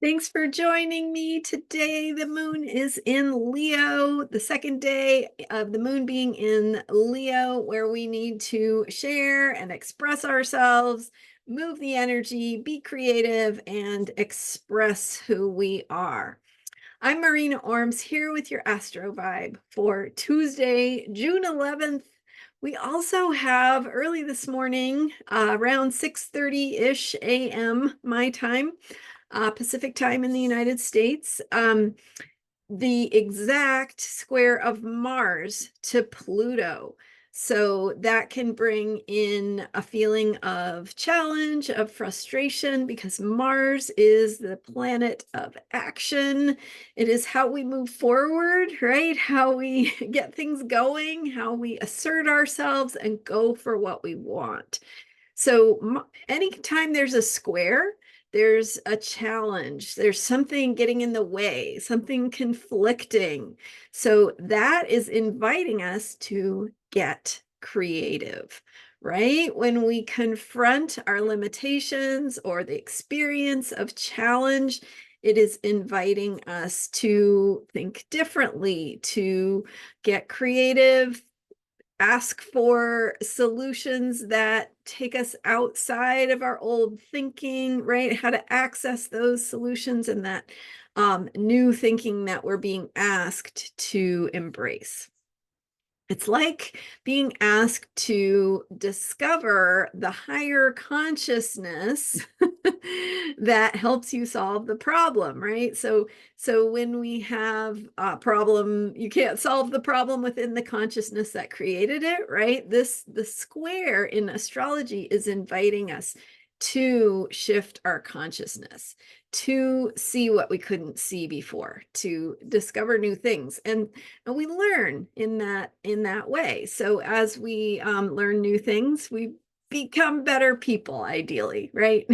Thanks for joining me today. The moon is in Leo, the second day of the moon being in Leo, where we need to share and express ourselves, move the energy, be creative, and express who we are. I'm Marina Orms here with your Astro Vibe for Tuesday, June 11th. We also have early this morning, around 6:30-ish a.m. my time, Pacific time in the United States, the exact square of Mars to Pluto. So that can bring in a feeling of challenge, of frustration, because Mars is the planet of action. It is how we move forward, right? How we get things going, how we assert ourselves and go for what we want. So anytime there's a square, there's a challenge, there's something getting in the way, something conflicting. So that is inviting us to get creative, right? When we confront our limitations or the experience of challenge, it is inviting us to think differently, to get creative, ask for solutions that take us outside of our old thinking, right? How to access those solutions and that new thinking that we're being asked to embrace. It's like being asked to discover the higher consciousness that helps you solve the problem, right? So when we have a problem, you can't solve the problem within the consciousness that created it, right? The square in astrology is inviting us to shift our consciousness, to see what we couldn't see before, to discover new things. And we learn in that way. So as we learn new things, we become better people, ideally, right?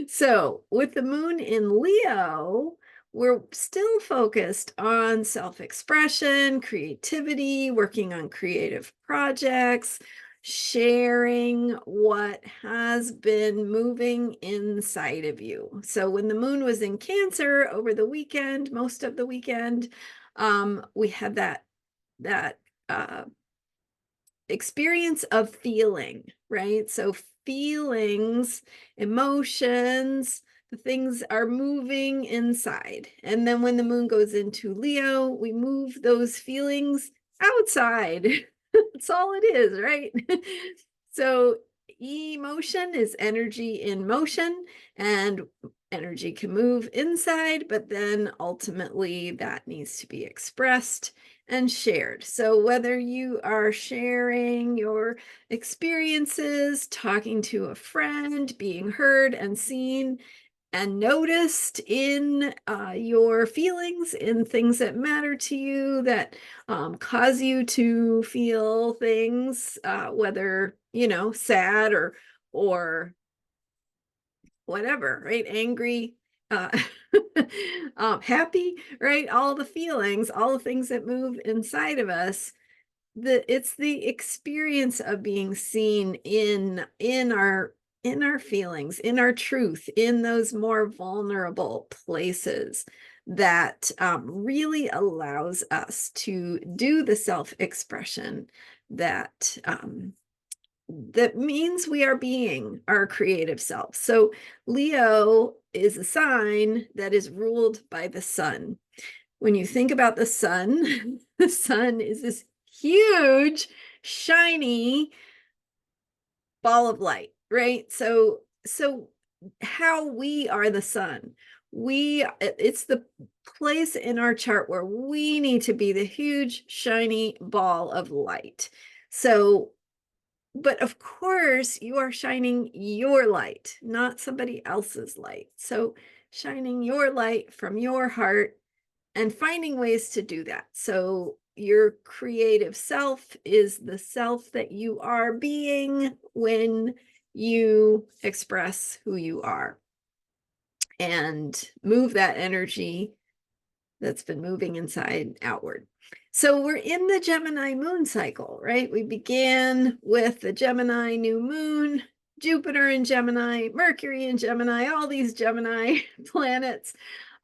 So with the moon in Leo, we're still focused on self-expression, creativity, working on creative projects, sharing what has been moving inside of you. So when the moon was in Cancer over the weekend, most of the weekend, we had that experience of feeling, right? So feelings, emotions, the things are moving inside. And then when the moon goes into Leo, we move those feelings outside. That's all it is, right? So emotion is energy in motion, and energy can move inside, but then ultimately that needs to be expressed and shared. So whether you are sharing your experiences, talking to a friend, being heard and seen and noticed in your feelings, in things that matter to you, that cause you to feel things, whether, sad or whatever, right? Angry, uh, happy, right? All the feelings, all the things that move inside of us. It's the experience of being seen in our feelings, in our truth, in those more vulnerable places that really allows us to do the self-expression that means we are being our creative self. So Leo is a sign that is ruled by the sun. When you think about the sun, the sun is this huge, shiny ball of light, right? So how we are the sun. It's the place in our chart where we need to be the huge, shiny ball of light. So but of course, you are shining your light, not somebody else's light. So, shining your light from your heart and finding ways to do that. So, your creative self is the self that you are being when you express who you are and move that energy that's been moving inside outward. So we're in the Gemini moon cycle, right? We began with the Gemini new moon Jupiter in Gemini, Mercury in Gemini, all these Gemini planets.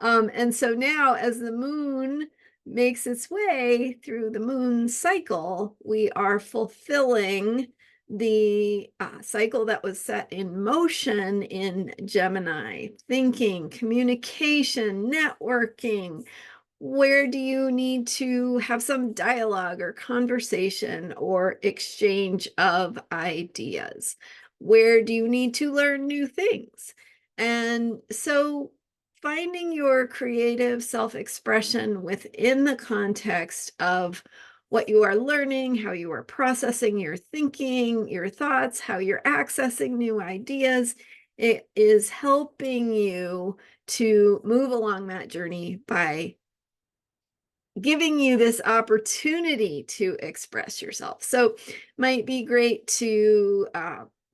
And so now, as the moon makes its way through the moon cycle, we are fulfilling the cycle that was set in motion in Gemini: thinking, communication, networking. Where do you need to have some dialogue or conversation or exchange of ideas? Where do you need to learn new things? And so finding your creative self-expression within the context of what you are learning, how you are processing your thinking, your thoughts, how you're accessing new ideas, it is helping you to move along that journey by giving you this opportunity to express yourself. So might be great to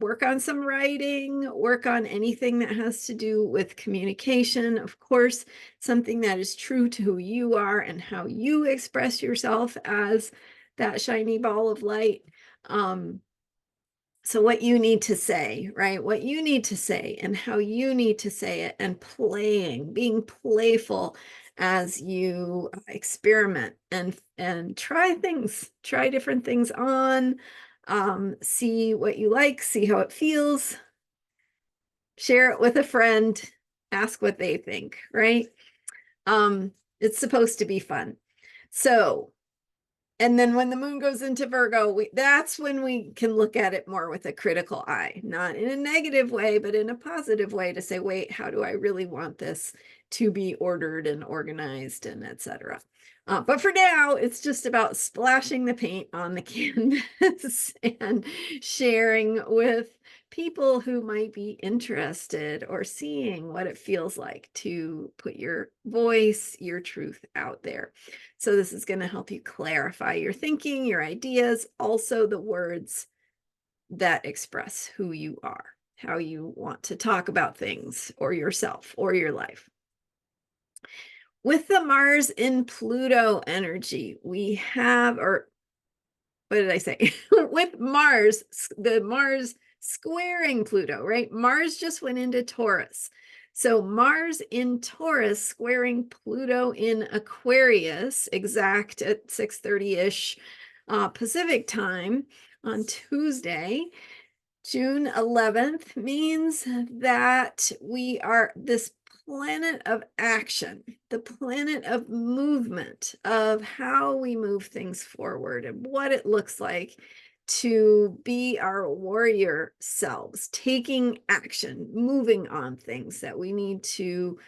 work on some writing, work on anything that has to do with communication. Of course, something that is true to who you are and how you express yourself as that shiny ball of light. So what you need to say, right? What you need to say and how you need to say it, and being playful as you experiment and try different things on, see what you like, see how it feels, share it with a friend, ask what they think, right? It's supposed to be fun. So, and then when the moon goes into Virgo, that's when we can look at it more with a critical eye, not in a negative way, but in a positive way, to say, wait, how do I really want this to be ordered and organized and etc. But for now, it's just about splashing the paint on the canvas and sharing with people who might be interested or seeing what it feels like to put your voice, your truth out there. So this is going to help you clarify your thinking, your ideas, also the words that express who you are, how you want to talk about things or yourself or your life. With the Mars in Pluto energy, we have, or what did I say? With Mars, the Mars squaring Pluto, right? Mars just went into Taurus. So Mars in Taurus squaring Pluto in Aquarius, exact at 6:30-ish Pacific time on Tuesday, June 11th, means that we are this planet of action, the planet of movement, of how we move things forward and what it looks like to be our warrior selves, taking action, moving on things that we need to,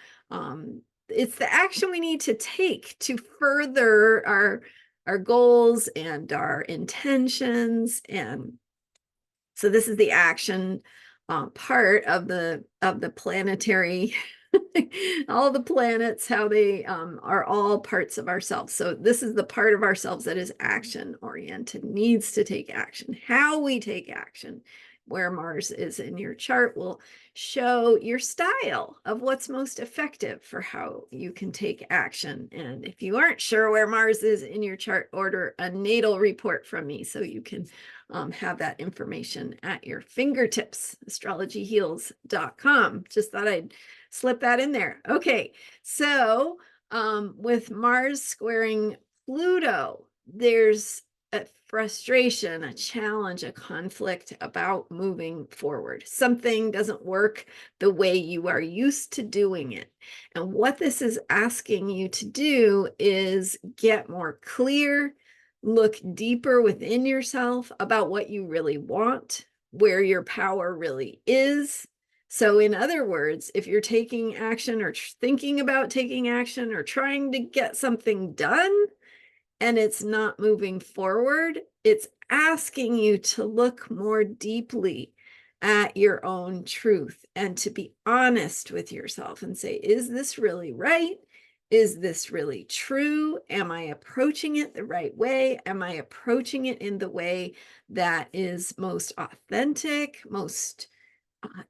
it's the action we need to take to further our goals and our intentions. And so this is the action part of the planetary, all the planets, how they are all parts of ourselves. So this is the part of ourselves that is action oriented, needs to take action. How we take action, where Mars is in your chart, will show your style of what's most effective for how you can take action. And if you aren't sure where Mars is in your chart, order a natal report from me so you can have that information at your fingertips. astrologyheals.com. Just thought I'd slip that in there. Okay, so with Mars squaring Pluto, there's a frustration, a challenge, a conflict about moving forward. Something doesn't work the way you are used to doing it. And what this is asking you to do is get more clear, look deeper within yourself about what you really want, where your power really is. So in other words, if you're taking action or thinking about taking action or trying to get something done and it's not moving forward, it's asking you to look more deeply at your own truth and to be honest with yourself and say, is this really right? Is this really true? Am I approaching it the right way? Am I approaching it in the way that is most authentic, most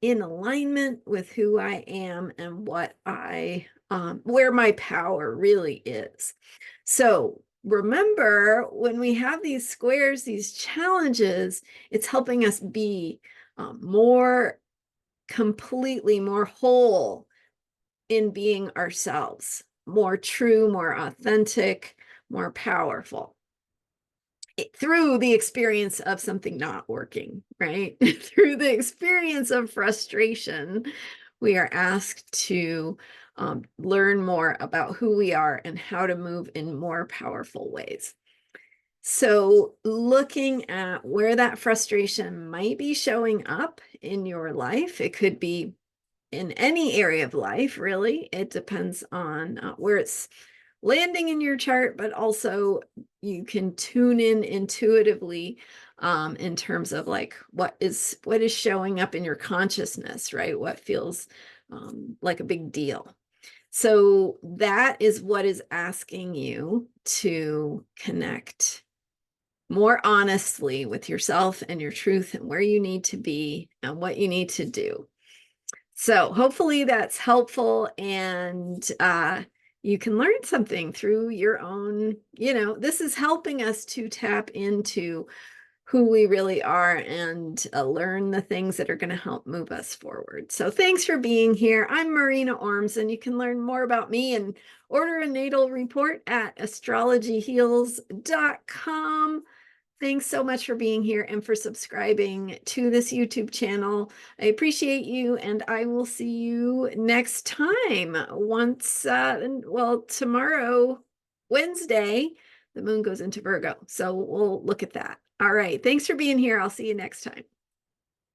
in alignment with who I am and what where my power really is? So remember, when we have these squares, these challenges, it's helping us be more completely, more whole in being ourselves, more true, more authentic, more powerful through the experience of something not working, right? Through the experience of frustration, we are asked to learn more about who we are and how to move in more powerful ways. So, looking at where that frustration might be showing up in your life, it could be in any area of life, really. It depends on where it's landing in your chart, but also you can tune in intuitively in terms of like what is showing up in your consciousness, right? What feels like a big deal. So that is what is asking you to connect more honestly with yourself and your truth and where you need to be and what you need to do. So hopefully that's helpful, and you can learn something through your own, this is helping us to tap into who we really are and learn the things that are going to help move us forward. So thanks for being here. I'm Marina Orms, and you can learn more about me and order a natal report at astrologyheals.com. Thanks so much for being here and for subscribing to this YouTube channel. I appreciate you, and I will see you next time. Tomorrow, Wednesday, the moon goes into Virgo. So we'll look at that. All right. Thanks for being here. I'll see you next time.